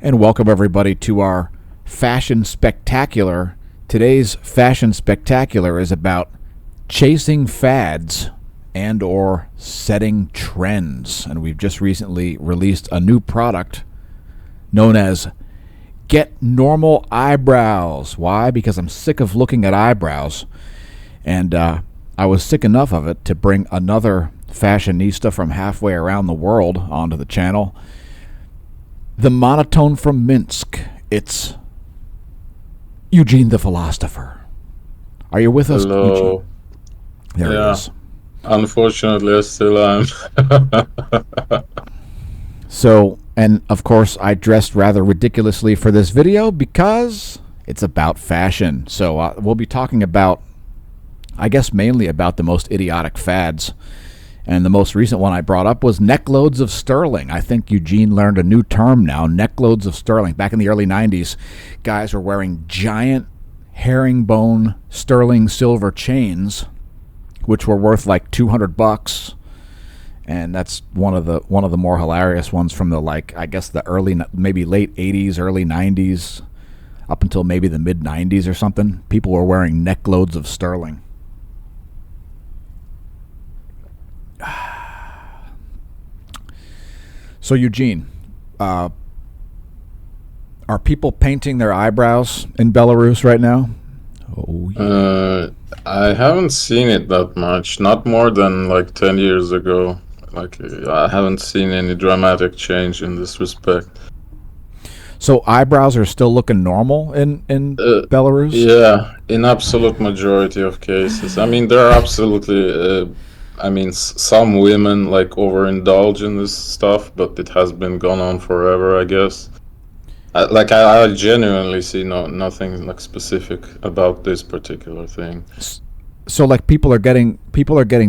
And welcome everybody to our Fashion Spectacular. Today's Fashion Spectacular is about chasing fads and or setting trends. And we've just recently released a new product known as Get Normal Eyebrows. Why? Because I'm sick of looking at eyebrows. And I was sick enough of it to bring another fashionista from halfway around the world onto the channel. The monotone from Minsk. It's Eugene the Philosopher. Are you with us, Hello. Eugene? There Yeah. he is. Unfortunately, I still am. So, and of course, I dressed rather ridiculously for this video because it's about fashion. So we'll be talking about, I guess, mainly about the most idiotic fads. And the most recent one I brought up was neckloads of sterling. I think Eugene learned a new term now, neckloads of sterling. Back in the early 90s, guys were wearing giant herringbone sterling silver chains, which were worth like $200. And that's one of the more hilarious ones from the, like, I guess the early, maybe late 80s, early 90s, up until maybe the mid 90s or something. People were wearing neckloads of sterling. So Eugene, are people painting their eyebrows in Belarus right now? Oh, yeah. I haven't seen it that much. Not more than like 10 years ago. Like, I haven't seen any dramatic change in this respect. So eyebrows are still looking normal in Belarus? Yeah, in absolute majority of cases. I mean, there are absolutely, some women like overindulge in this stuff, but it has been gone on forever, I guess. I genuinely see nothing like specific about this particular thing. So like people are getting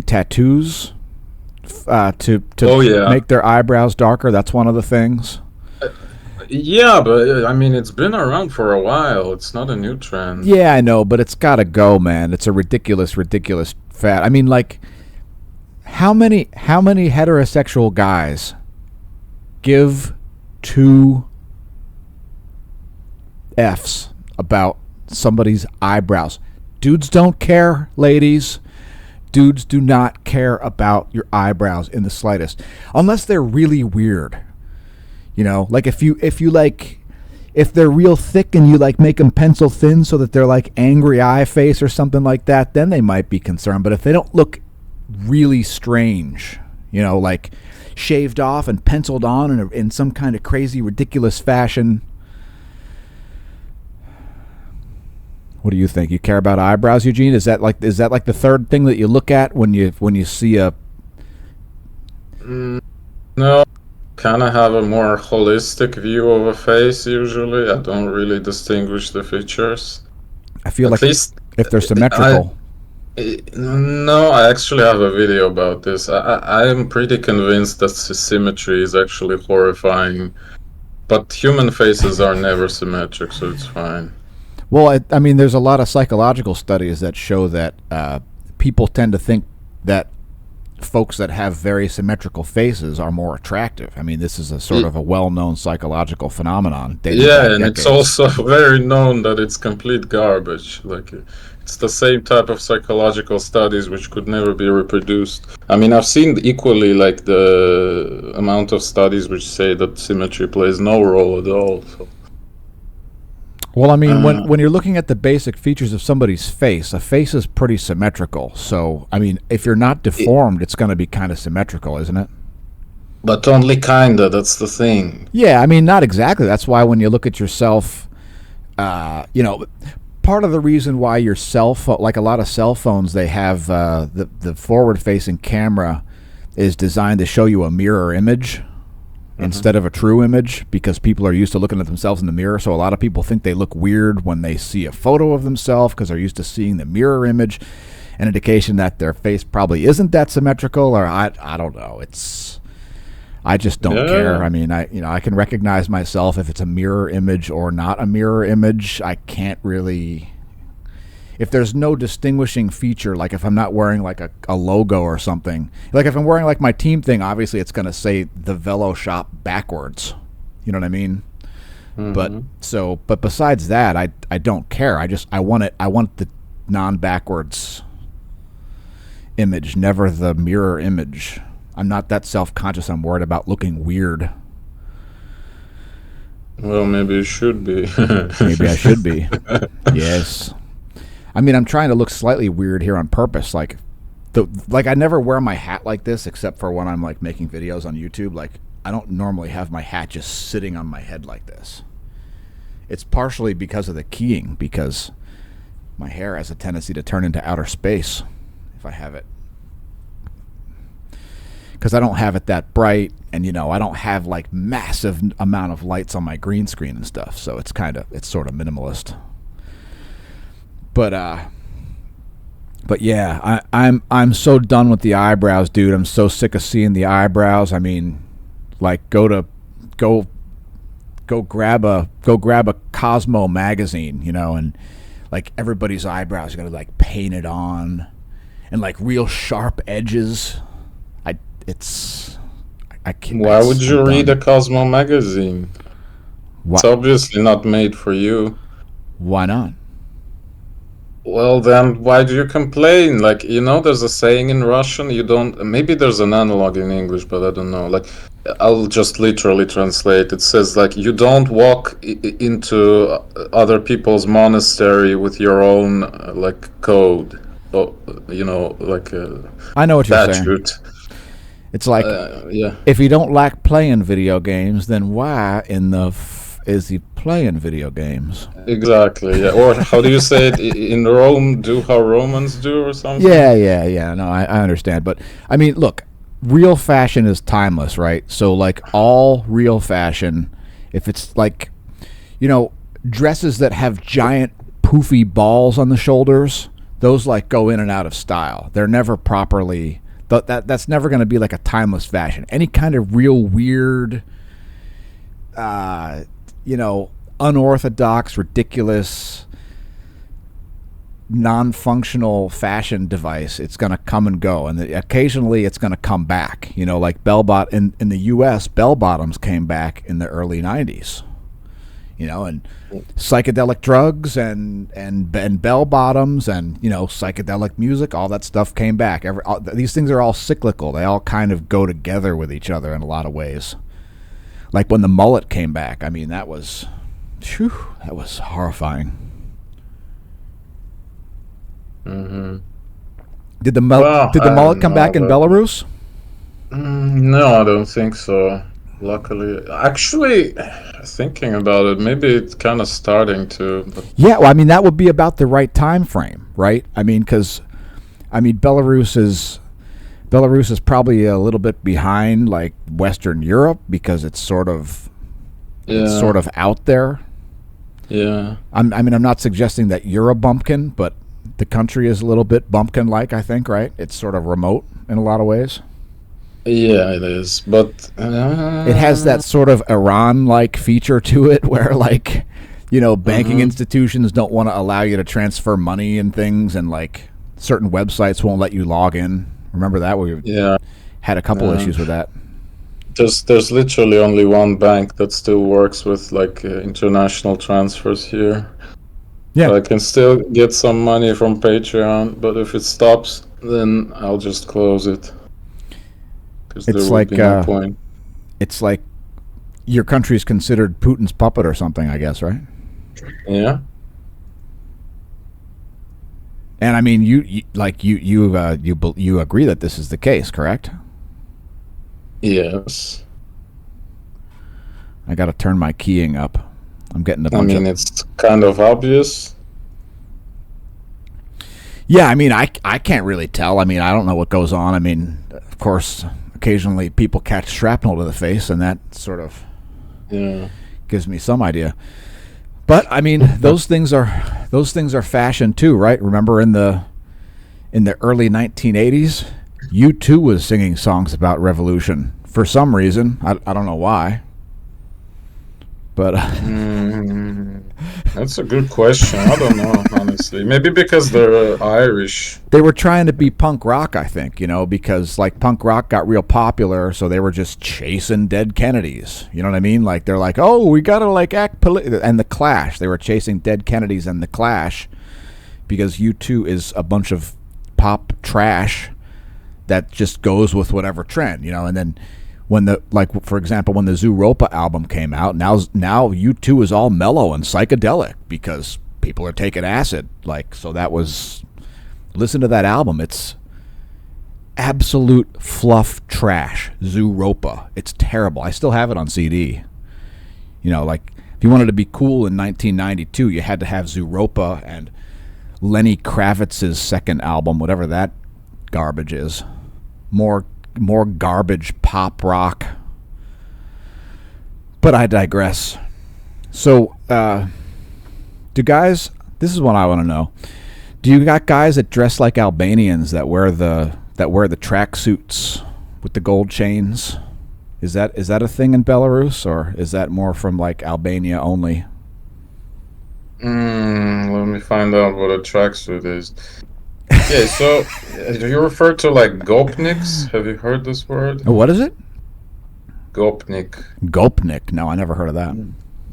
tattoos to Oh, yeah. make their eyebrows darker. That's one of the things. Yeah, but I mean, it's been around for a while. It's not a new trend. Yeah, I know, but it's got to go, man. It's a ridiculous fad. I mean, like, how many heterosexual guys give two F's about somebody's eyebrows? Dudes don't care, ladies. Dudes do not care about your eyebrows in the slightest, unless they're really weird. You know, like if they're real thick and you like make them pencil thin so that they're like angry eye face or something like that, then they might be concerned. But if they don't look really strange, you know, like shaved off and penciled on in some kind of crazy, ridiculous fashion. What do you think? You care about eyebrows, Eugene? Is that like the third thing that you look at when you see a? No, kind of have a more holistic view of a face usually. I don't really distinguish the features. I feel At like least if they're symmetrical. No, I actually have a video about this. I am pretty convinced that symmetry is actually horrifying, but human faces are never symmetric, so it's fine. Well, I mean, there's a lot of psychological studies that show that people tend to think that folks that have very symmetrical faces are more attractive. I mean, this is a sort of a well-known psychological phenomenon. Yeah, and it's also very known that it's complete garbage. Like, it's the same type of psychological studies which could never be reproduced. I mean, I've seen equally like the amount of studies which say that symmetry plays no role at all. So. Well, I mean, when you're looking at the basic features of somebody's face, a face is pretty symmetrical. So, I mean, if you're not deformed, it's going to be kind of symmetrical, isn't it? But only kinda, that's the thing. Yeah, I mean, not exactly. That's why when you look at yourself, you know, part of the reason why your cell phone, like a lot of cell phones, they have the forward-facing camera is designed to show you a mirror image instead of a true image, because people are used to looking at themselves in the mirror. So a lot of people think they look weird when they see a photo of themselves because they're used to seeing the mirror image, an indication that their face probably isn't that symmetrical, or I don't know. I just don't care. I mean, I can recognize myself if it's a mirror image or not a mirror image. I can't really, if there's no distinguishing feature, like if I'm not wearing like a logo or something, like if I'm wearing like my team thing, obviously it's going to say the Velo Shop backwards. You know what I mean? But but besides that, I don't care. I want it. I want the non-backwards image, never the mirror image. I'm not that self-conscious. I'm worried about looking weird. Well, maybe you should be. Maybe I should be. Yes. I mean, I'm trying to look slightly weird here on purpose. Like I never wear my hat like this except for when I'm like making videos on YouTube. Like, I don't normally have my hat just sitting on my head like this. It's partially because of the keying, because my hair has a tendency to turn into outer space if I have it. Because I don't have it that bright, and I don't have like massive amount of lights on my green screen and stuff, so it's sort of minimalist. But yeah, I'm so done with the eyebrows, dude. I'm so sick of seeing the eyebrows. I mean, like go grab a Cosmo magazine, and like everybody's eyebrows are gonna like painted on, and like real sharp edges. I can't. Why would you read a Cosmo magazine? It's obviously not made for you. Why not? Well, then why do you complain? Like, there's a saying in Russian, you don't, maybe there's an analog in English, but I don't know. Like, I'll just literally translate. It says, like, you don't walk into other people's monastery with your own, like, code. Or, like I know what you're saying. It's like, yeah. If you don't like playing video games, then why in the is he playing video games? Exactly, yeah. Or how do you say it? In Rome, do how Romans do, or something? Yeah. No, I understand. But, I mean, look, real fashion is timeless, right? So, like, all real fashion, if it's like, dresses that have giant poofy balls on the shoulders, those, like, go in and out of style. They're never properly... That's never going to be like a timeless fashion. Any kind of real weird, unorthodox, ridiculous, non-functional fashion device, it's going to come and go, and occasionally it's going to come back. Like in the U.S., bell bottoms came back in the early '90s. And psychedelic drugs and bell bottoms and psychedelic music, all that stuff came back. These things are all cyclical. They all kind of go together with each other in a lot of ways. Like when the mullet came back, I mean, that was horrifying. Mm-hmm. Did the mullet come back in Belarus? No, I don't think so. Luckily, actually, thinking about it, maybe it's kind of starting to. But... Yeah, well, I mean, that would be about the right time frame, right? I mean, because, Belarus is probably a little bit behind, like Western Europe, because it's sort of out there. Yeah. I'm not suggesting that you're a bumpkin, but the country is a little bit bumpkin-like, I think, right? It's sort of remote in a lot of ways. Yeah, it is, but it has that sort of Iran-like feature to it, where like, banking institutions don't want to allow you to transfer money and things, and like certain websites won't let you log in. Remember that? We had a couple issues with that. There's literally only one bank that still works with like international transfers here. Yeah, so I can still get some money from Patreon, but if it stops, then I'll just close it. It's like no point. It's like your country's considered Putin's puppet or something, I guess, right? Yeah. And I mean, you agree that this is the case, correct? Yes. I got to turn my keying up. I'm getting a bunch. It's kind of obvious. Yeah, I mean, I can't really tell. I mean, I don't know what goes on. I mean, of course, occasionally people catch shrapnel to the face, and that sort of gives me some idea. But I mean, those things are fashion too, right? Remember in the early 1980s, U2 was singing songs about revolution for some reason. I don't know why. But That's a good question. I don't know, honestly. Maybe because they're Irish. They were trying to be punk rock, I think, because like punk rock got real popular, so they were just chasing dead Kennedys. You know what I mean? Like they're like, oh, we gotta like act and the Clash. They were chasing dead Kennedys and the Clash because U2 is a bunch of pop trash that just goes with whatever trend, and then when for example, when the Zooropa album came out, now U2 is all mellow and psychedelic because people are taking acid. So that was, listen to that album. It's absolute fluff trash. Zooropa. It's terrible. I still have it on CD. If you wanted to be cool in 1992, you had to have Zooropa and Lenny Kravitz's second album, whatever that garbage is. More garbage pop rock. But I digress. So, do guys, this is what I want to know. Do you got guys that dress like Albanians that wear the track suits with the gold chains? Is that a thing in Belarus, or is that more from like Albania only? Let me find out what a tracksuit is. Yeah, so do you refer to like gopniks? Have you heard this word? What is it? Gopnik. Gopnik. No, I never heard of that.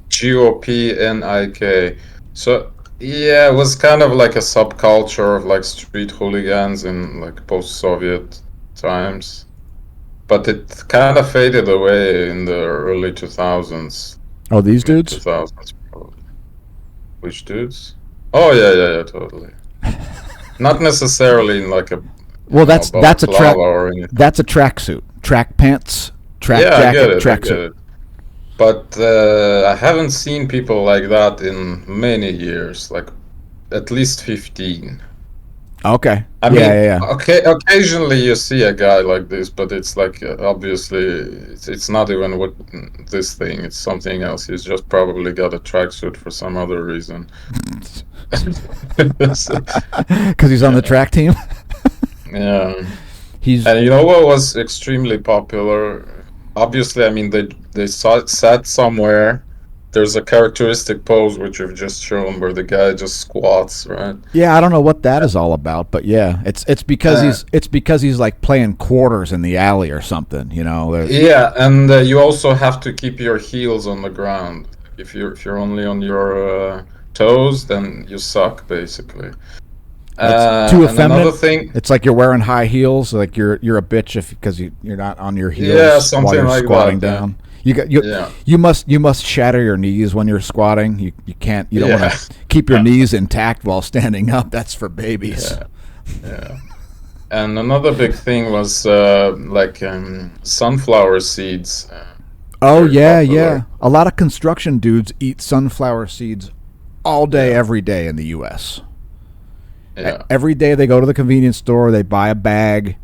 Gopnik. So yeah, it was kind of like a subculture of like street hooligans in like post-Soviet times, but it kind of faded away in the early 2000s. Oh, these dudes? 2000s probably. Which dudes? Oh yeah, totally. Not necessarily in like a that's a track. Or that's a tracksuit, track pants, track jacket, tracksuit. But I haven't seen people like that in many years, like at least 15. Okay. I mean, okay, occasionally you see a guy like this, but it's like obviously it's not even what this thing. It's something else. He's just probably got a tracksuit for some other reason. Because he's on the track team. Yeah. And you know what was extremely popular? Obviously, I mean they sat somewhere. There's a characteristic pose which you've just shown where the guy just squats, right? Yeah, I don't know what that is all about, but yeah, it's because he's like playing quarters in the alley or something, Yeah, and you also have to keep your heels on the ground. If you're only on your toes, then you suck basically. That's too effeminate. Another thing, it's like you're wearing high heels, like you're a bitch because you're not on your heels. Yeah, something while you're like squatting that, down. You must shatter your knees when you're squatting. You can't. You don't want to keep your knees intact while standing up. That's for babies. Yeah. And another big thing was sunflower seeds. Oh yeah, popular. Yeah. A lot of construction dudes eat sunflower seeds all day, every day in the U.S. Yeah. Every day they go to the convenience store, they buy a bag,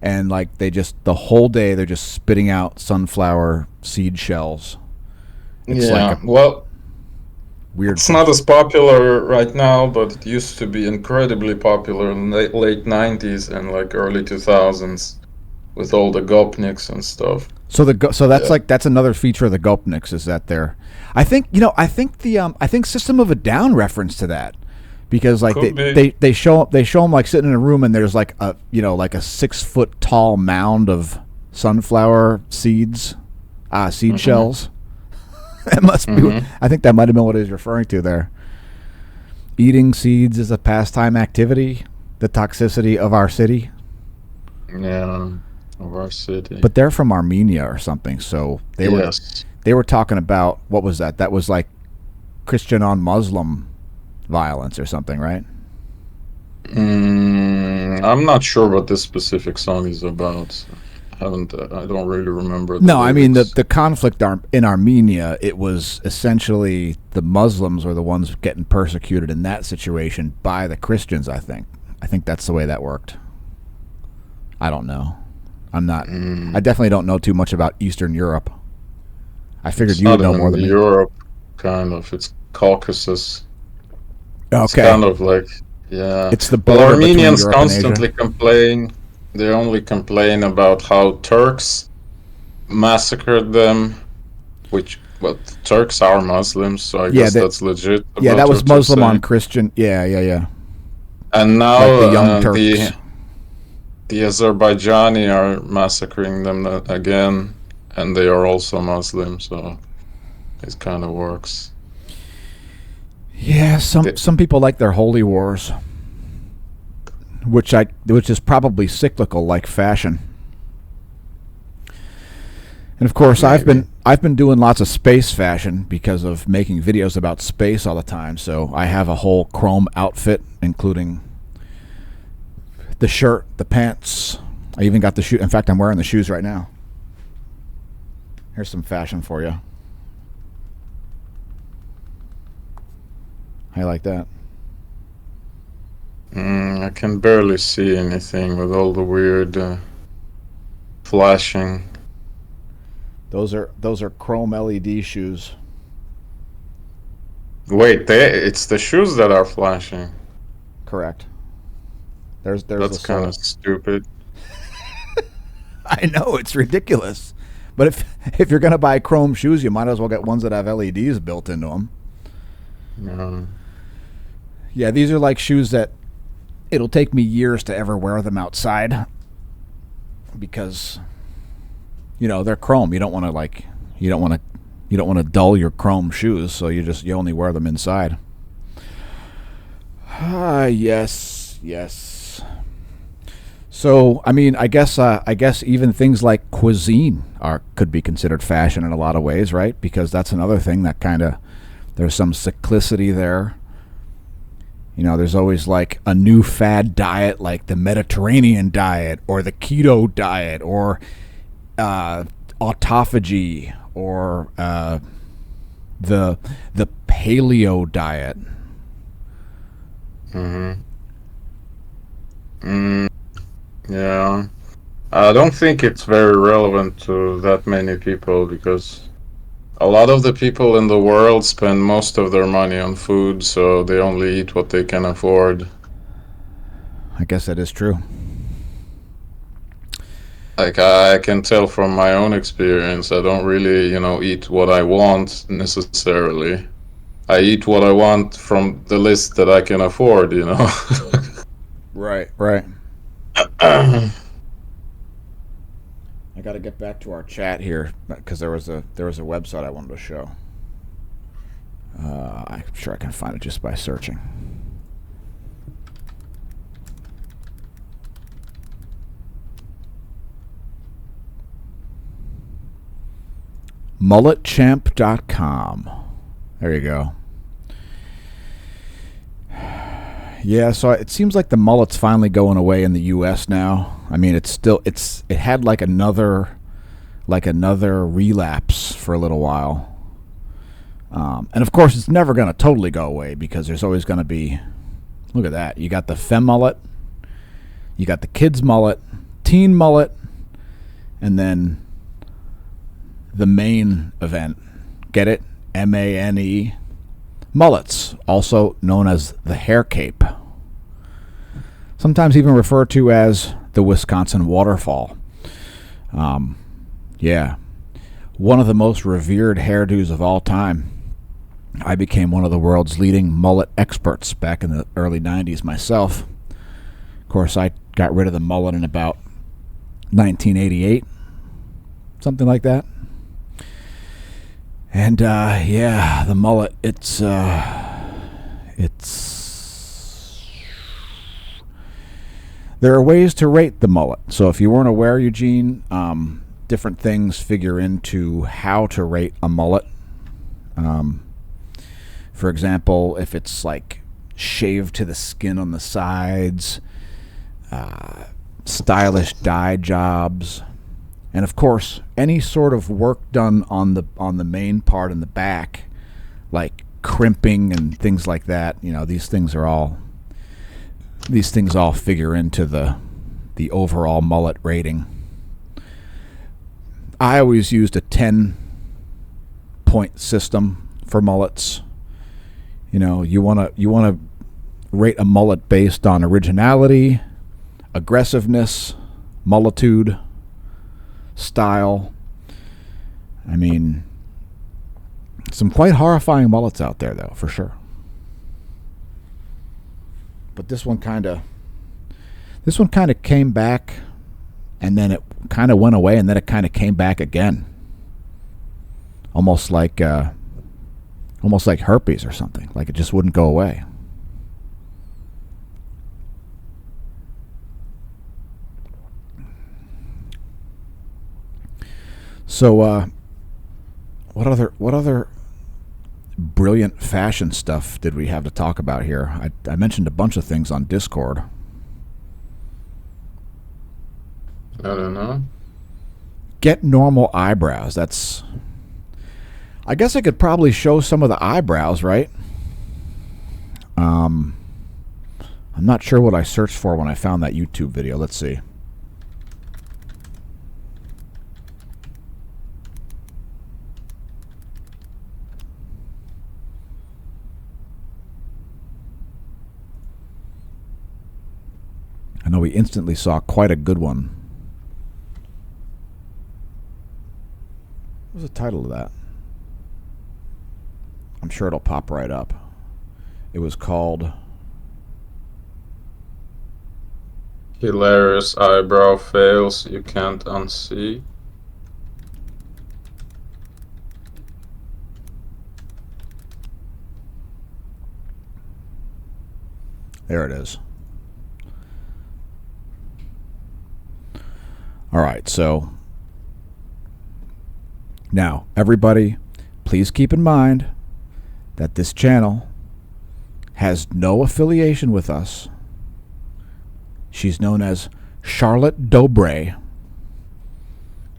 and like the whole day they're just spitting out sunflower seed shells. It's like weird. It's not as popular right now, but it used to be incredibly popular in the late 90s and like early 2000s with all the gopniks and stuff. So that's another feature of the gopniks is that I think System of a Down reference to that. Because like they show them like sitting in a room and there's like a 6 foot tall mound of sunflower seeds, seed shells. It must be. I think that might have been what he was referring to there. Eating seeds is a pastime activity. The toxicity of our city. Yeah, of our city. But they're from Armenia or something, so they were talking about what was that? That was like Christian on Muslim violence or something, right? I'm not sure what this specific song is about. I don't really remember. No, I mean the conflict in Armenia, it was essentially the Muslims were the ones getting persecuted in that situation by the Christians, I think that's the way that worked. I don't know. I definitely don't know too much about Eastern Europe. I figured you would know more than me. Europe, kind of. It's Caucasus. Okay. It's kind of like, yeah. It's the border Armenians between Europe constantly complain. They only complain about how Turks massacred them, which But Turks are Muslims, so I Yeah, guess that that's legit yeah, that about was what you're Muslim on saying. Christian. Yeah, yeah, yeah. And now Like the Young the Turks. Azerbaijani are massacring them again, and they are also Muslim, so it kind of works. Yeah, The, some people like their holy wars, which is probably cyclical like fashion. And of course, maybe. I've been doing lots of space fashion because of making videos about space all the time. So I have a whole chrome outfit, including the shirt, the pants. I even got the shoe. In fact, I'm wearing the shoes right now. Here's some fashion for you. How you like that? I can barely see anything with all the weird flashing. Those are chrome LED shoes. Wait, it's the shoes that are flashing. Correct. There's the That's kind sole. of stupid. I know it's ridiculous, but if you're gonna buy chrome shoes, you might as well get ones that have LEDs built into them. Um, Yeah, these are like shoes that it'll take me years to ever wear them outside because they're chrome. You don't want to you don't want to dull your chrome shoes, so you only wear them inside. Ah, yes, yes. So, I mean, I guess even things like cuisine could be considered fashion in a lot of ways, right? Because that's another thing that kind of there's some cyclicity there. There's always like a new fad diet, like the Mediterranean diet or the keto diet or autophagy or the paleo diet. mhm. Mm, yeah. I don't think it's very relevant to that many people because a lot of the people in the world spend most of their money on food, so they only eat what they can afford. I guess that is true. Like I can tell from my own experience, I don't really, eat what I want necessarily. I eat what I want from the list that I can afford. Right, right. I got to get back to our chat here because there was a website I wanted to show. I'm sure I can find it just by searching. mulletchamp.com. There you go. Yeah, so it seems like the mullet's finally going away in the U.S. now. I mean, it had like another relapse for a little while, and of course it's never going to totally go away because there's always going to be. Look at that! You got the femme mullet, you got the kids mullet, teen mullet, and then the main event. Get it? MANE. Mullets, also known as the hair cape. Sometimes even referred to as the Wisconsin waterfall. Yeah. One of the most revered hairdos of all time. I became one of the world's leading mullet experts back in the early 90s myself. Of course, I got rid of the mullet in about 1988. Something like that. And yeah, the mullet, it's there are ways to rate the mullet. So if you weren't aware, Eugene, different things figure into how to rate a mullet. For example, if it's like shaved to the skin on the sides, stylish dye jobs, and of course, any sort of work done on the main part in the back, like crimping and things like that. These things all figure into the overall mullet rating. I always used a 10-point system for mullets. You want to rate a mullet based on originality, aggressiveness, mullitude, style. I mean, Some quite horrifying mullets out there, though, for sure. But this one kind of came back, and then it kind of went away, and then it kind of came back again. Almost like herpes or something. Like it just wouldn't go away. So, what other brilliant fashion stuff did we have to talk about here? I mentioned a bunch of things on Discord. I don't know. Get normal eyebrows. I guess I could probably show some of the eyebrows, right? I'm not sure what I searched for when I found that YouTube video. Let's see. I know we instantly saw quite a good one. What was the title of that? I'm sure it'll pop right up. It was called Hilarious eyebrow fails you can't unsee. There it is. All right, so now everybody, please keep in mind that this channel has no affiliation with us. She's known as Charlotte Dobre.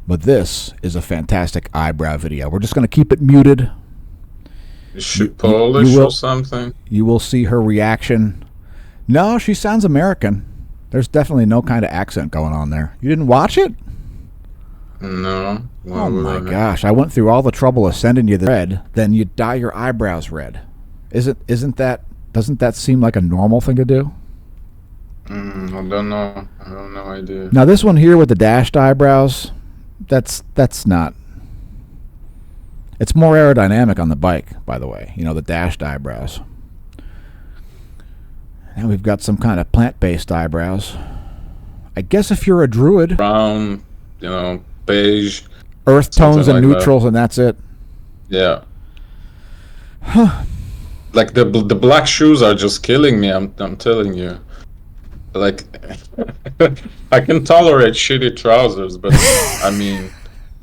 But this is a fantastic eyebrow video. We're just going to keep it muted. Is she Polish or something? You will see her reaction. No, she sounds American. There's definitely no kind of accent going on there. You didn't watch it? No. Oh my gosh! I went through all the trouble of sending you the red. Then you dye your eyebrows red. Doesn't that seem like a normal thing to do? I don't know. I have no idea. Now this one here with the dashed eyebrows, that's not. It's more aerodynamic on the bike, by the way. You know, the dashed eyebrows. Now we've got some kind of plant-based eyebrows. I guess if you're a druid, brown, beige, earth tones and neutrals, and that's it. Yeah. Huh. Like the black shoes are just killing me. I'm telling you. Like, I can tolerate shitty trousers, but I mean,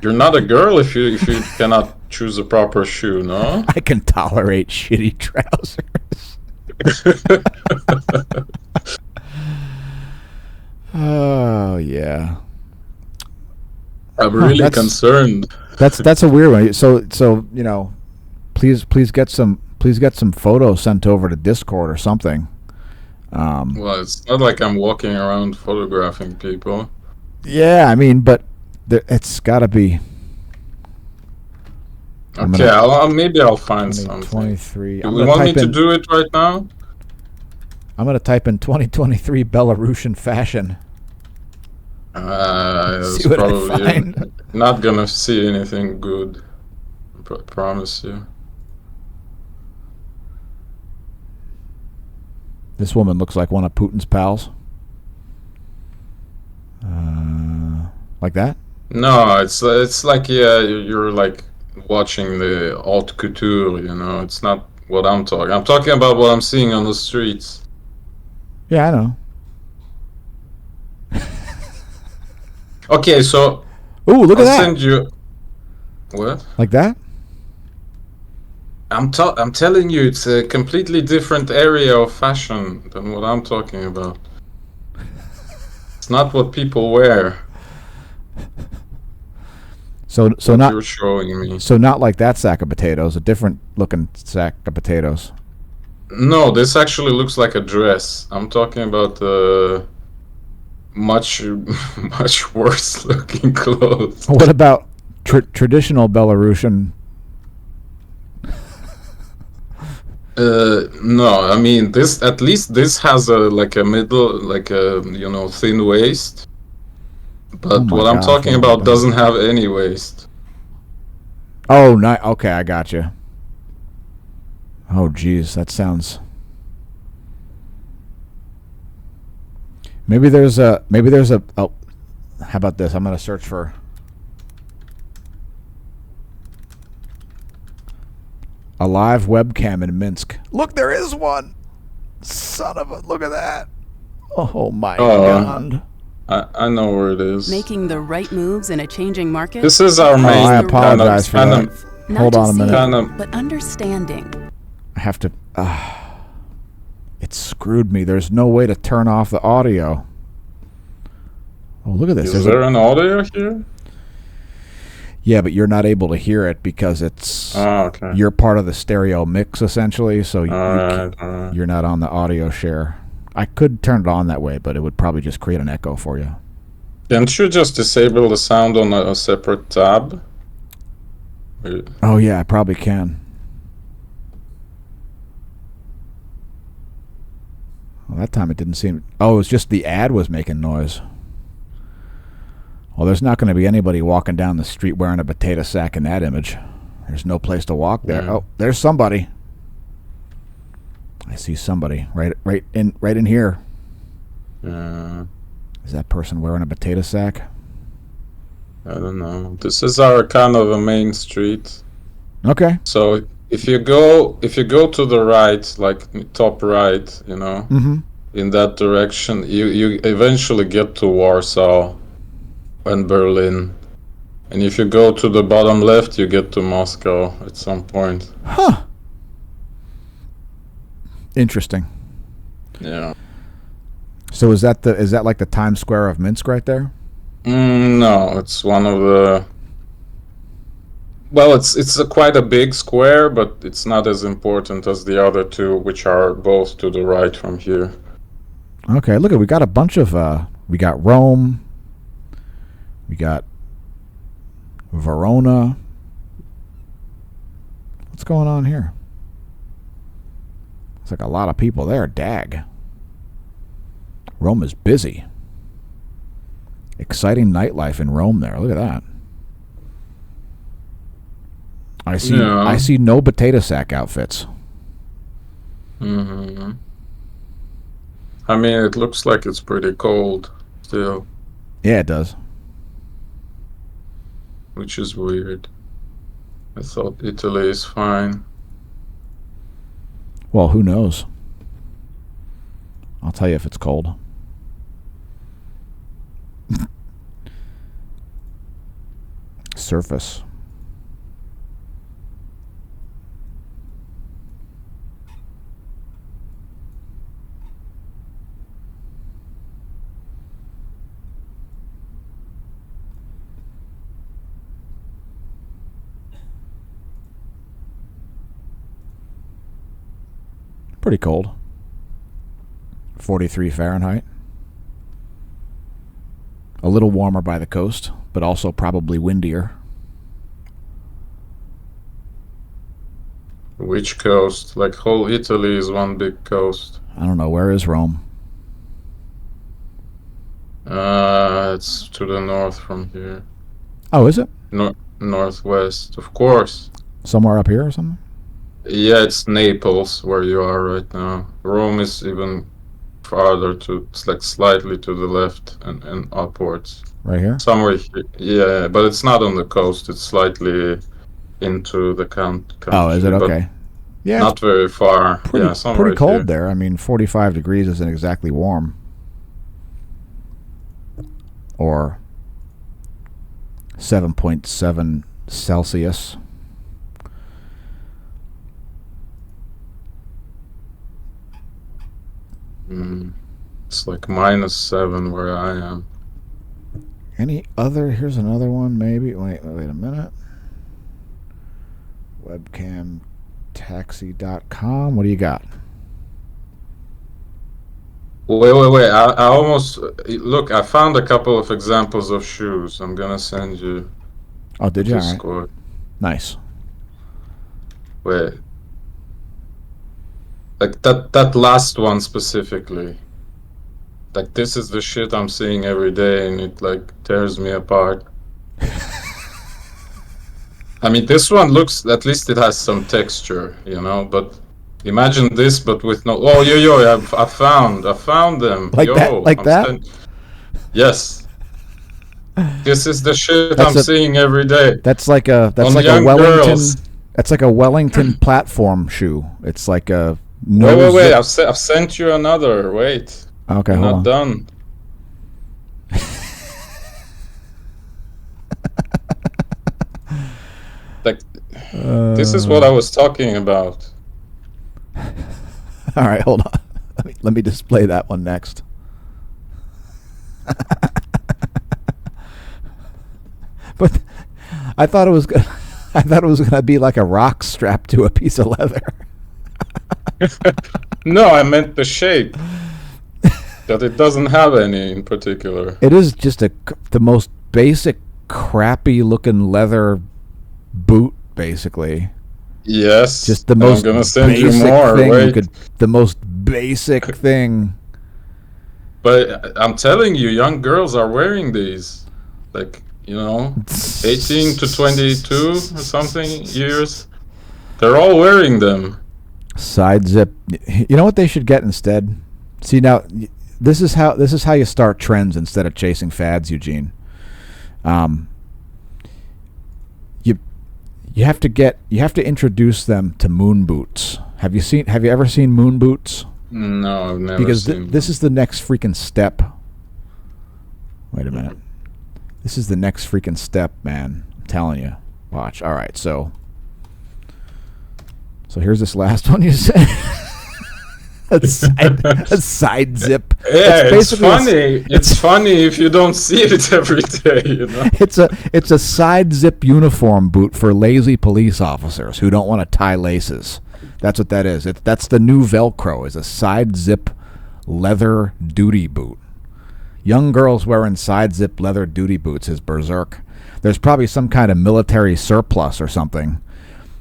you're not a girl if you cannot choose a proper shoe, no? I can tolerate shitty trousers. Oh yeah. I'm really concerned. That's a weird one. So please get some photos sent over to Discord or something. Well, it's not like I'm walking around photographing people. Yeah, I mean, but it's got to be. Okay, maybe I'll find something. 23. Do we want me to do it right now? I'm going to type in 2023 Belarusian fashion. See what I find. Not going to see anything good. I promise you. This woman looks like one of Putin's pals. Like that? No, it's like, yeah, you're like watching the haute couture, it's not what I'm talking. I'm talking about what I'm seeing on the streets. Yeah, I know. Okay, so ooh, look at that. Send you what? Like that? I'm telling you, it's a completely different area of fashion than what I'm talking about. It's not what people wear. So what not you're showing me. So not like that sack of potatoes, a different looking sack of potatoes. No, this actually looks like a dress. I'm talking about much worse looking clothes. What about traditional Belarusian? No, I mean this. At least this has a middle, thin waist. But what I'm talking about doesn't have any waist. Oh, okay, I got you. Oh, geez, that sounds. Maybe there's a. Oh, how about this? I'm gonna search for a live webcam in Minsk. Look, there is one. Son of a! Look at that. Oh my God. I know where it is. Making the right moves in a changing market. This is our main. I apologize for that. Not Hold on a just minute. seeing, but understanding. I have to. It screwed me. There's no way to turn off the audio. Oh, look at this. Is there an audio here? Yeah, but you're not able to hear it because it's. Okay. You're part of the stereo mix essentially, so Alright. you're not on the audio share. I could turn it on that way, but it would probably just create an echo for you. Can't you just disable the sound on a separate tab? Oh yeah, I probably can. Well, that time it didn't seem. Oh, it was just the ad was making noise. Well, there's not going to be anybody walking down the street wearing a potato sack in that image. There's no place to walk there. Oh, there's somebody. I see somebody right in here. Is that person wearing a potato sack? I don't know. This is our kind of a main street. Okay. So if you go to the right, like top right, you know, in that direction, you eventually get to Warsaw and Berlin. And if you go to the bottom left, you get to Moscow at some point. Huh. Interesting. Yeah. So is that like the Times Square of Minsk right there? No, it's one of the. Well, it's quite a big square, but it's not as important as the other two, which are both to the right from here. Okay, look, we got a bunch of. We got Rome. We got Verona. What's going on here? It's like a lot of people there. Dag. Rome is busy. Exciting nightlife in Rome there. Look at that. I see no potato sack outfits. I mean, it looks like it's pretty cold still. Yeah, it does. Which is weird. I thought Italy is fine. Well, who knows? I'll tell you if it's cold. Surface. Pretty cold. 43 Fahrenheit. A little warmer by the coast, but also probably windier. Which coast? Like whole Italy is one big coast. I don't know. Where is Rome? It's to the north from here. Oh, is it? Northwest, of course. Somewhere up here or something? Yeah, it's Naples where you are right now. Rome is even farther it's like slightly to the left and upwards. Right here? Somewhere here. Yeah, but it's not on the coast. It's slightly into the country. Oh, is it? Okay. Yeah. Not very far. Pretty cold there. I mean, 45 degrees isn't exactly warm. Or 7.7 Celsius. It's like -7 where I am. Any other? Here's another one, maybe. Wait a minute. Webcamtaxi.com. What do you got? Wait. I almost... Look, I found a couple of examples of shoes. I'm gonna send you. Oh, did you? Discord. All right. Nice. Wait. Like that last one specifically. Like this is the shit I'm seeing every day and it like tears me apart. I mean, this one looks, at least it has some texture, you know, but Imagine this, but with no. Oh, yo, I found them. Like Yo, that? Like that? Yes. This is the shit That's I'm seeing every day. That's like a On like a young Wellington. girls. That's like a Wellington platform shoe. It's like a Wait. zip. I've sent you another. Wait. Okay, I'm hold not on. done. Like, this is what I was talking about. All right, hold on. Let me display that one next. But I thought it was I thought it was gonna be like a rock strapped to a piece of leather. No, I meant the shape. That it doesn't have any in particular. It is just the most basic, crappy looking leather boot, basically. Yes. Just the and most I'm gonna send you basic more. thing Wait. you could. The most basic thing. But I'm telling you, young girls are wearing these. Like, 18 to 22 or something years. They're all wearing them. Side zip. You know what they should get instead? See, now this is how you start trends instead of chasing fads, Eugene. You have to introduce them to moon boots. Have you ever seen moon boots? No, I've never Because seen this is the next freaking step. Wait a minute. This is the next freaking step, man. I'm telling you. Watch. All right, so here's this last one you said. a side zip. Yeah, it's basically funny. It's funny if you don't see it every day, It's a side zip uniform boot for lazy police officers who don't want to tie laces. That's what that is. That's the new Velcro, is a side zip leather duty boot. Young girls wearing side zip leather duty boots is berserk. There's probably some kind of military surplus or something.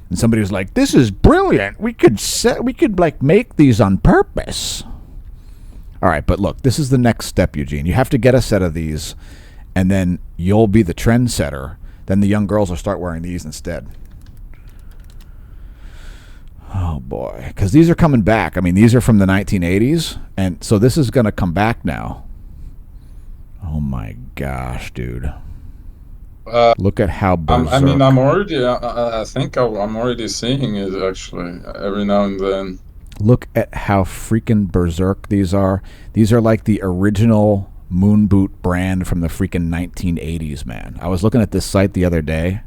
And somebody was like, "This is brilliant. We could make these on purpose." All right, but look, this is the next step, Eugene. You have to get a set of these, and then you'll be the trendsetter. Then the young girls will start wearing these instead. Oh boy, because these are coming back. I mean, these are from the 1980s, and so this is going to come back now. Oh my gosh, dude. Look at how berserk. I'm already. I think I'm already seeing it actually every now and then. Look at how freaking berserk these are. These are like the original moon boot brand from the freaking 1980s, man. I was looking at this site the other day,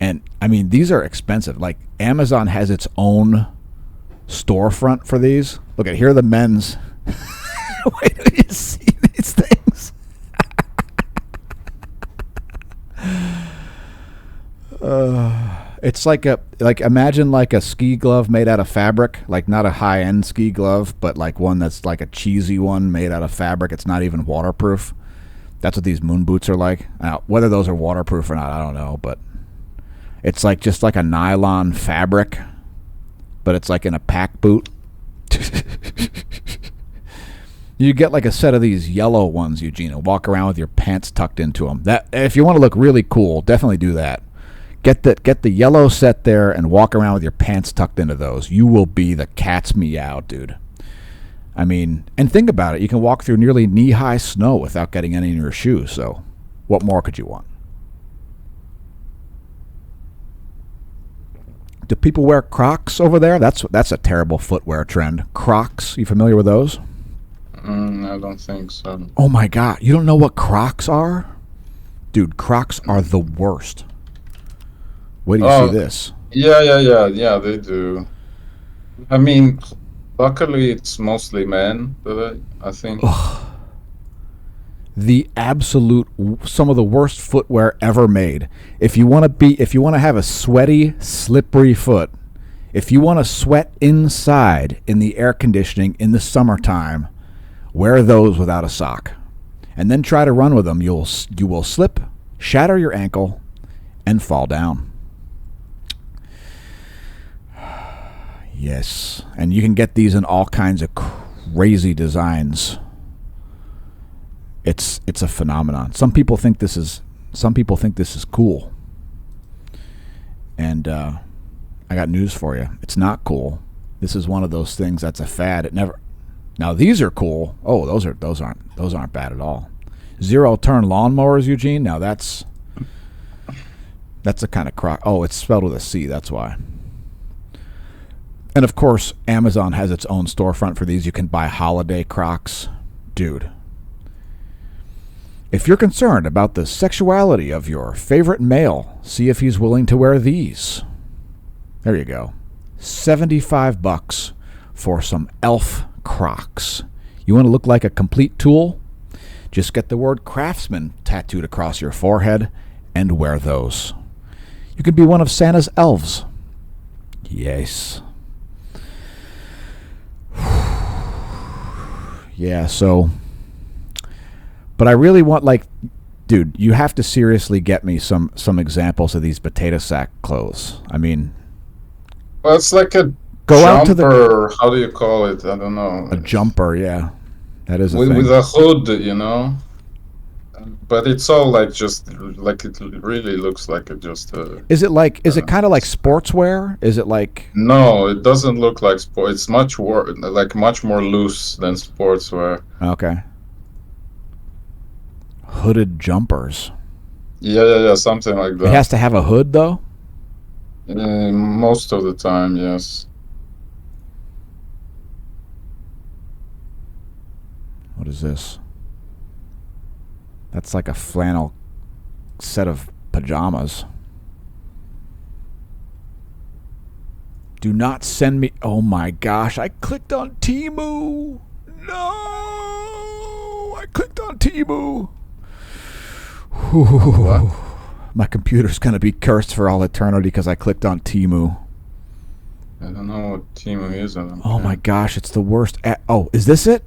and I mean, these are expensive. Like, Amazon has its own storefront for these. Look at here are the men's. Wait till you see these things. It's like imagine like a ski glove made out of fabric, like not a high-end ski glove, but like one that's like a cheesy one made out of fabric. It's not even waterproof. That's what these moon boots are like. Now, whether those are waterproof or not, I don't know, but it's like just like a nylon fabric, but it's like in a pack boot. You get like a set of these yellow ones, Eugene, and walk around with your pants tucked into them. That, if you want to look really cool, definitely do that. Get the yellow set there and walk around with your pants tucked into those. You will be the cat's meow, dude. I mean, and think about it. You can walk through nearly knee-high snow without getting any in your shoes. So what more could you want? Do people wear Crocs over there? That's a terrible footwear trend. Crocs, you familiar with those? I don't think so. Oh my God, you don't know what Crocs are? Dude, Crocs are the worst. Wait till you see this. Yeah, they do. I mean, luckily it's mostly men, but I think. The absolute, some of the worst footwear ever made. If you want to have a sweaty, slippery foot, if you want to sweat inside in the air conditioning in the summertime, wear those without a sock, and then try to run with them. You will slip, shatter your ankle, and fall down. Yes, and you can get these in all kinds of crazy designs. It's a phenomenon. Some people think this is cool, and I got news for you. It's not cool. This is one of those things that's a fad. It never. Now these are cool. Oh, those aren't bad at all. Zero turn lawnmowers, Eugene. Now that's a kind of crock. Oh, it's spelled with a C. That's why. And of course, Amazon has its own storefront for these. You can buy holiday Crocs, dude. If you're concerned about the sexuality of your favorite male, see if he's willing to wear these. There you go. $75 for some elf Crocs. You want to look like a complete tool? Just get the word Craftsman tattooed across your forehead and wear those. You could be one of Santa's elves. Yes. Yeah, so... But I really want, like... Dude, you have to seriously get me some examples of these potato sack clothes. I mean... Well, it's like a Go jumper. out to the... How do you call it? I don't know. A jumper, yeah. That is a thing. With a hood, you know? But it's all like just... Like it really looks like it just... Is it like... Is it kind of like sportswear? Is it like... No, it doesn't look like sport. It's much more loose than sportswear. Okay. Hooded jumpers. Yeah, something like It that. has to have a hood, though? Most of the time, yes. What is this? That's like a flannel set of pajamas. Do not send me... Oh my gosh, I clicked on Temu. No! I clicked on Temu. What? My computer's going to be cursed for all eternity because I clicked on Temu. I don't know what Temu is. Oh my gosh, it's the worst. Oh, is this it?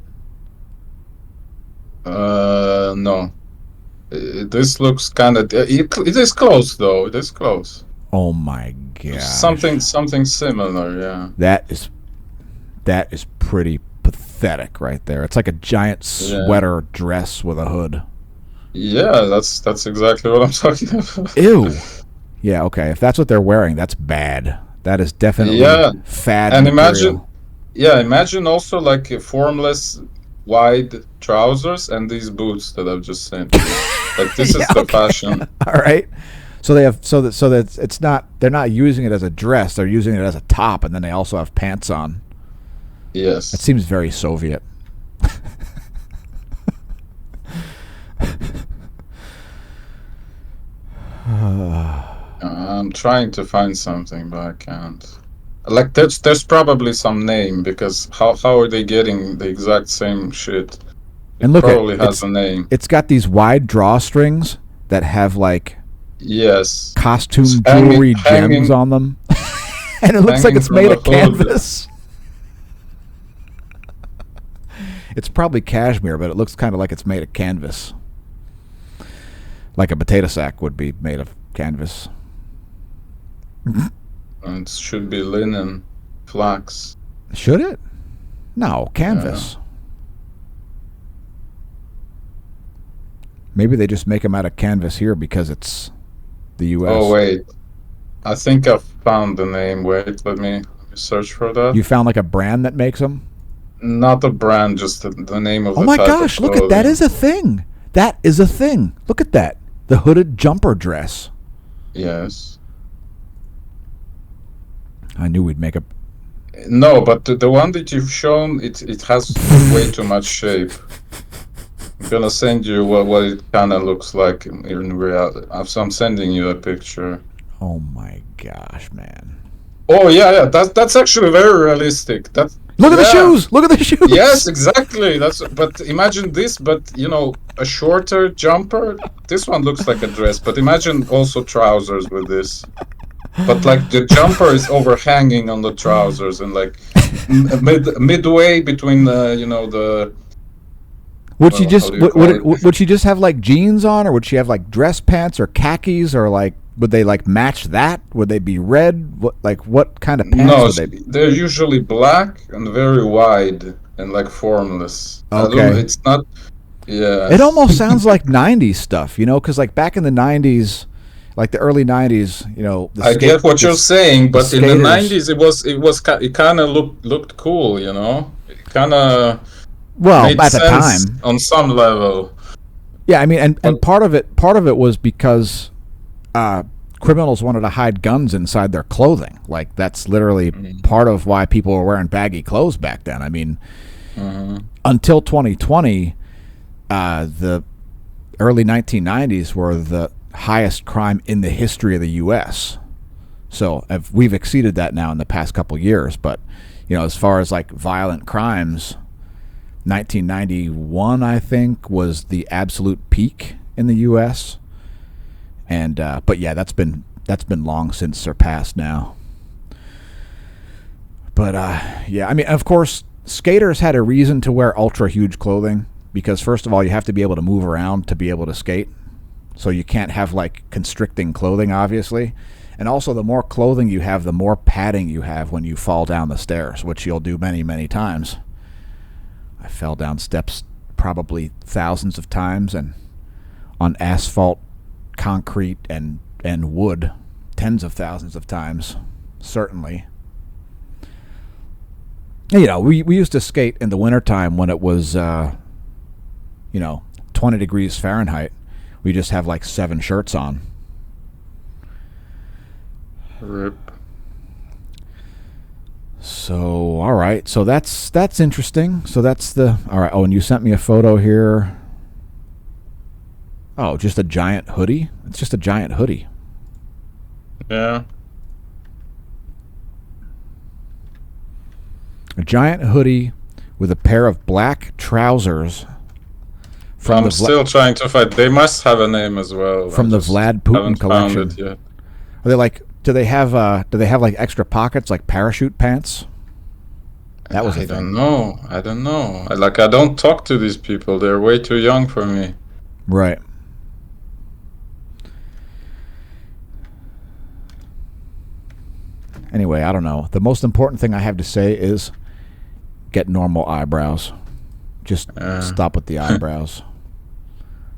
No. This looks kind of... It is close, though. It is close. Oh my gosh. Something similar, yeah. That is pretty pathetic right there. It's like a giant sweater dress with a hood. Yeah, that's exactly what I'm talking about. Ew. Yeah, okay. If that's what they're wearing, that's bad. That is definitely fad And material. imagine also like a formless wide trousers and these boots that I've just sent you. Like this is the fashion. All right. So they have so that it's not, they're not using it as a dress, they're using it as a top, and then they also have pants on. Yes. That seems very Soviet. I'm trying to find something, but I can't. Like there's probably some name, because how are they getting the exact same shit? And look, Probably has a name. It's got these wide drawstrings that have like Yes. costume It's jewelry hanging- gems on them. And it looks like hanging it's from made the of hood. canvas. It's probably cashmere, but it looks kind of like it's made of canvas. Like a potato sack would be made of canvas. It should be linen, flax. Should it? No, canvas. Maybe they just make them out of canvas here because it's the U.S. Oh wait, I think I found the name. Wait, let me search for that. You found like a brand that makes them? Not the brand, just the name of Oh the my type gosh, of look at that clothing. is a thing. That is a thing. Look at that. The hooded jumper dress. Yes. I knew we'd make a... No, but the one that you've shown, it has way too much shape. I'm gonna send you what it kind of looks like in reality. So I'm sending you a picture. Oh my gosh, man. Oh yeah, that's actually very realistic. Look Look at the shoes! Look at the shoes! Yes, exactly. But imagine this, but a shorter jumper. This one looks like a dress, but imagine also trousers with this. But like the jumper is overhanging on the trousers and like midway between the. Would she Well, just how do you call it? would she just have like jeans on, or would she have like dress pants or khakis, or like would they like match that? Would they be red? What kind of pants No, would they be? they're usually black and very wide and like formless. I don't Okay. know, it's not. Yeah. It almost sounds like 90s stuff, because like back in the 90s, Like the early '90s, you know, I get what you're saying, but in the skaters- '90s, it kind of looked cool, you know. It kind of well, made at the sense time, on some level. yeah. I mean, and part of it was because criminals wanted to hide guns inside their clothing. Like that's literally part of why people were wearing baggy clothes back then. I mean, until 2020, the early 1990s were the highest crime in the history of the U.S. So we've exceeded that now in the past couple years. But you know, as far as like violent crimes, 1991 I think was the absolute peak in the U.S. And but yeah, that's been long since surpassed now. But yeah, I mean, of course, skaters had a reason to wear ultra huge clothing because first of all, you have to be able to move around to be able to skate. So you can't have like constricting clothing, obviously. And also, the more clothing you have, the more padding you have when you fall down the stairs, which you'll do many, many times. I fell down steps probably thousands of times, and on asphalt, concrete, and wood, tens of thousands of times, certainly. You know, we used to skate in the wintertime when it was, 20 degrees Fahrenheit. We just have like 7 shirts on. Rip. So, all right. So that's interesting. So that's all right. Oh, and you sent me a photo here. Oh, just a giant hoodie? It's just a giant hoodie. Yeah. A giant hoodie with a pair of black trousers. I'm still trying to find. They must have a name as well. From the Vlad Putin collection. Found it yet. Are they like? Do they have like extra pockets like parachute pants? That was. I don't know. I don't talk to these people. They're way too young for me. Right. Anyway, I don't know. The most important thing I have to say is get normal eyebrows. Just stop with the eyebrows.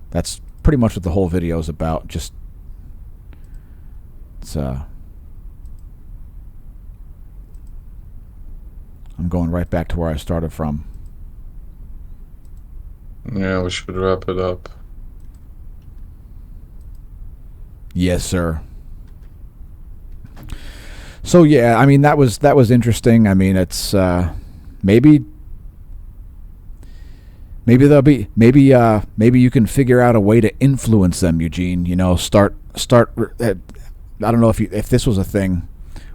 That's pretty much what the whole video is about. Just I'm going right back to where I started from. Yeah, we should wrap it up. Yes, sir. So yeah, I mean that was interesting. I mean it's maybe there'll be maybe you can figure out a way to influence them, Eugene. You know, start. I don't know if this was a thing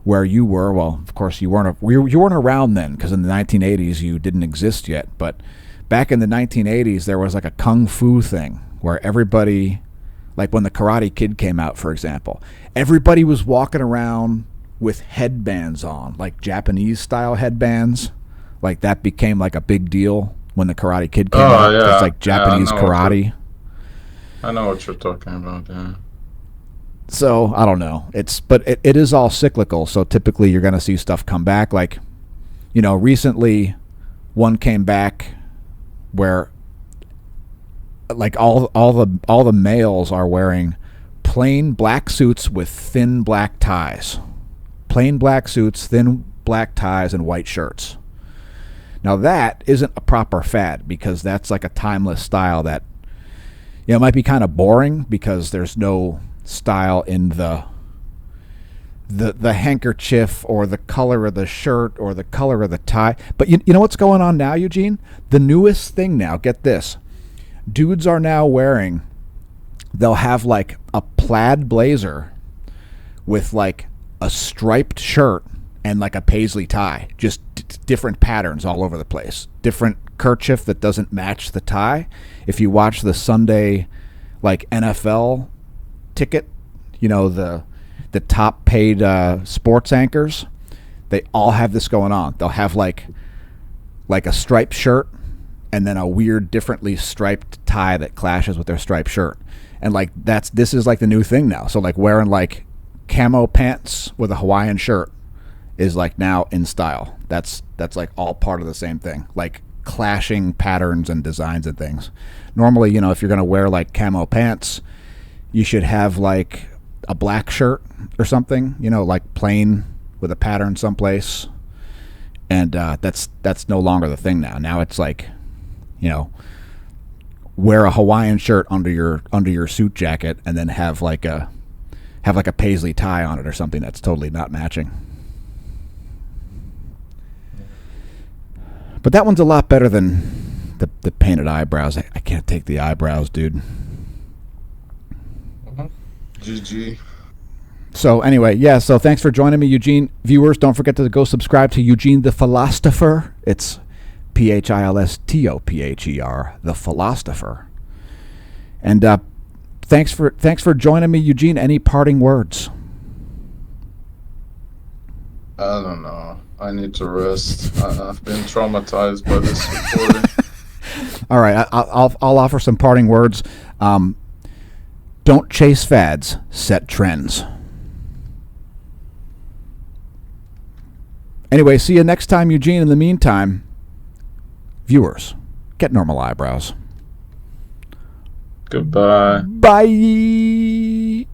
where you were. Well, of course you weren't around then because in the 1980s you didn't exist yet. But back in the 1980s there was like a kung fu thing where everybody, like when the Karate Kid came out, for example, everybody was walking around with headbands on, like Japanese style headbands. Like that became like a big deal when the Karate Kid came out. Yeah. It's like Japanese karate. I know what you're talking about, yeah. So I don't know. But it is all cyclical. So typically you're going to see stuff come back. Like, you know, recently one came back where like all the males are wearing plain black suits with thin black ties. Plain black suits, thin black ties, and white shirts. Now that isn't a proper fad because that's like a timeless style that, you know, it might be kind of boring because there's no style in the handkerchief or the color of the shirt or the color of the tie. But you know what's going on now, Eugene? The newest thing now, get this. Dudes are now wearing, they'll have like a plaid blazer with like a striped shirt and like a paisley tie, just different patterns all over the place. Different kerchief that doesn't match the tie. If you watch the Sunday like NFL ticket, you know, the top paid sports anchors, they all have this going on. They'll have like a striped shirt and then a weird differently striped tie that clashes with their striped shirt. And like this is like the new thing now. So like wearing like camo pants with a Hawaiian shirt is like now in style. That's like all part of the same thing, like clashing patterns and designs and things. Normally, you know, if you're going to wear like camo pants, you should have like a black shirt or something, like plain with a pattern someplace, and that's no longer the thing now. Now it's like, wear a Hawaiian shirt under your suit jacket, and then have like a paisley tie on it or something that's totally not matching. But that one's a lot better than the painted eyebrows. I can't take the eyebrows, dude. GG. So anyway, yeah, so thanks for joining me, Eugene. Viewers, don't forget to go subscribe to Eugene the Philosopher. It's Philostopher, the Philosopher. And thanks for joining me, Eugene. Any parting words? I don't know. I need to rest. I've been traumatized by this recording. All right, I'll offer some parting words. Don't chase fads, set trends. Anyway, see you next time, Eugene. In the meantime, viewers, get normal eyebrows. Goodbye. Bye.